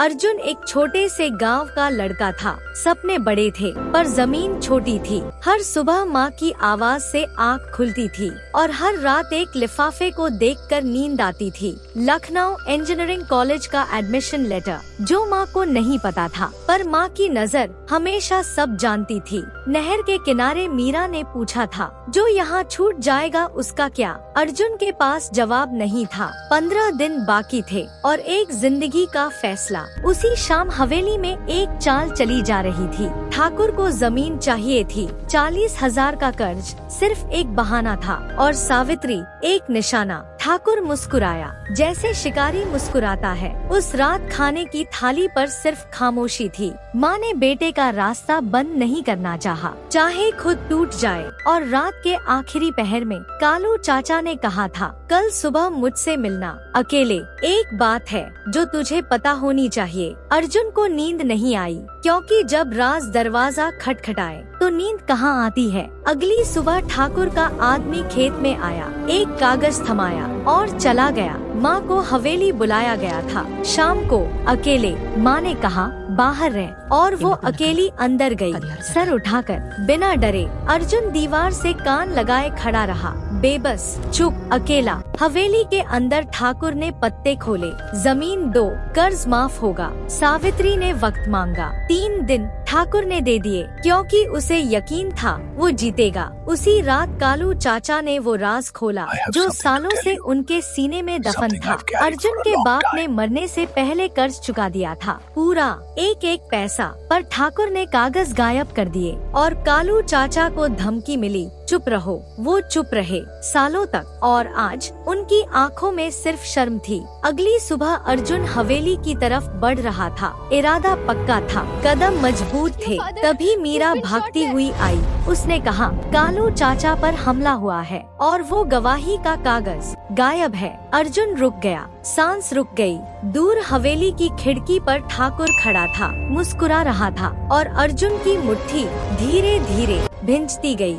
अर्जुन एक छोटे से गांव का लड़का था। सपने बड़े थे पर जमीन छोटी थी। हर सुबह माँ की आवाज से आँख खुलती थी और हर रात एक लिफाफे को देखकर नींद आती थी। लखनऊ इंजीनियरिंग कॉलेज का एडमिशन लेटर, जो माँ को नहीं पता था, पर माँ की नजर हमेशा सब जानती थी। नहर के किनारे मीरा ने पूछा था, जो यहाँ छूट जाएगा उसका क्या? अर्जुन के पास जवाब नहीं था। 15 दिन बाकी थे और एक जिंदगी का फैसला। उसी शाम हवेली में एक चाल चली जा रही थी। ठाकुर को जमीन चाहिए थी, 40,000 का कर्ज सिर्फ एक बहाना था और सावित्री एक निशाना। ठाकुर मुस्कुराया जैसे शिकारी मुस्कुराता है। उस रात खाने की थाली पर सिर्फ खामोशी थी। माँ ने बेटे का रास्ता बंद नहीं करना चाहा, चाहे खुद टूट जाए। और रात के आखिरी पहर में कालू चाचा ने कहा था, कल सुबह मुझसे मिलना अकेले। एक बात है जो तुझे पता होनी चाहिए। अर्जुन को नींद नहीं आई, क्योंकि जब राज दरवाजा खटखटाए तो नींद कहाँ आती है। अगली सुबह ठाकुर का आदमी खेत में आया, एक कागज थमाया और चला गया। माँ को हवेली बुलाया गया था। शाम को अकेले माँ ने कहा, बाहर रह, और वो अकेली अंदर गई, सर उठाकर बिना डरे। अर्जुन दीवार से कान लगाए खड़ा रहा, बेबस, चुप, अकेला। हवेली के अंदर ठाकुर ने पत्ते खोले, जमीन दो, कर्ज माफ होगा। सावित्री ने वक्त मांगा, 3 दिन ठाकुर ने दे दिए, क्योंकि उसे यकीन था वो जीतेगा। उसी रात कालू चाचा ने वो राज खोला जो सालों से उनके सीने में दफन था। अर्जुन के बाप ने मरने से पहले कर्ज चुका दिया था, पूरा, एक एक पैसा। पर ठाकुर ने कागज गायब कर दिए और कालू चाचा को धमकी मिली, चुप रहो। वो चुप रहे सालों तक, और आज उनकी आंखों में सिर्फ शर्म थी। अगली सुबह अर्जुन हवेली की तरफ बढ़ रहा था। इरादा पक्का था, कदम मजबूत थे। तभी मीरा भागती हुई आई। उसने कहा, कालू चाचा पर हमला हुआ है और वो गवाही का कागज गायब है। अर्जुन रुक गया, सांस रुक गई। दूर हवेली की खिड़की पर ठाकुर खड़ा था, मुस्कुरा रहा था, और अर्जुन की मुट्ठी धीरे धीरे भिंजती गई।